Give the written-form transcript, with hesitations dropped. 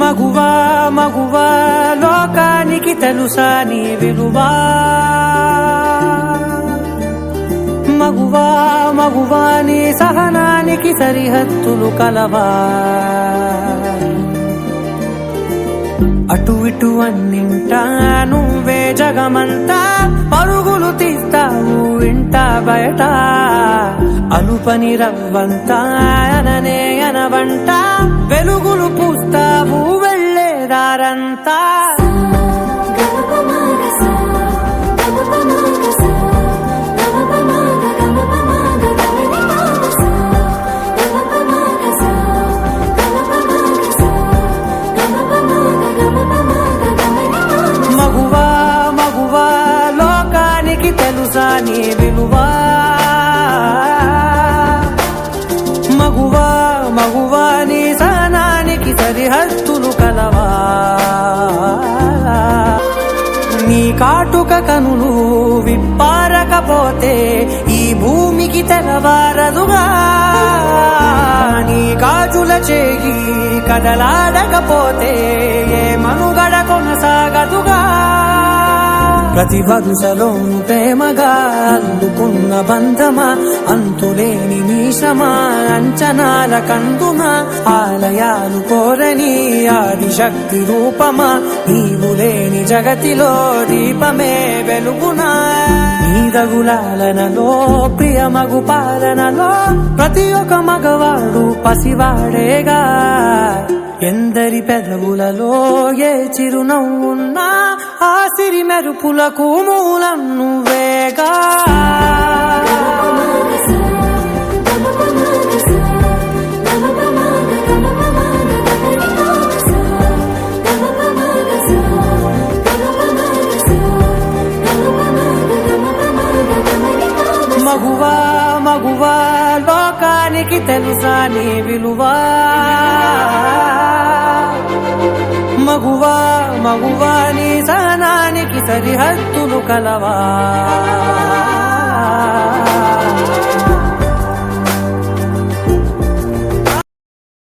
మగువా మగువా లోకానికి తెలుసా నీ విలువా మగువా మగువా నీ సహనానికి సరిహద్దులు కలవా అటు ఇటు అన్నింటా నువ్వే జగమంతా పరుగులు తీస్తావు ఇంట బయట అలుపని రవ్వంతా అననే అనవంట వెలుగులు పూస్తావు వెళ్ళేదారంతా మగువా మగువా లోకానికి తెలుసా నీ విలువా మగువా మగువా నీ సహనానికి సరిహద్దులు కలవా నీ కాటుక కనులు విప్పారకపోతే ఈ భూమికి తెలవారదుగా నీ గాజుల చేయి కదలాడకపోతే ఏ మనుగడ కొనసాగదుగా ప్రతి వరుసలోను ప్రేమగా అందుకున్న బంధమా అంతులేని నీశమా అంచనాల కందున ఆలయాలు కోరని ఆదిశక్తి రూపమా నీవు లేని జగతిలో దీపమే వెలుగునా నీదగులాలనలో ప్రియమగు పాలనలో ప్రతి ఒక్క మగవాడు పసివాడేగా ఎందరి పెదవులలో ఏ చిరునవ్వున్నా ఆ సిరి మెరుపులకు మూలం నువ్వేగా మగువా మగువా లోకానికి తెలుసా నీ విలువా మగువా మగువా నీ సహనానికి సరిహద్దులు కలవా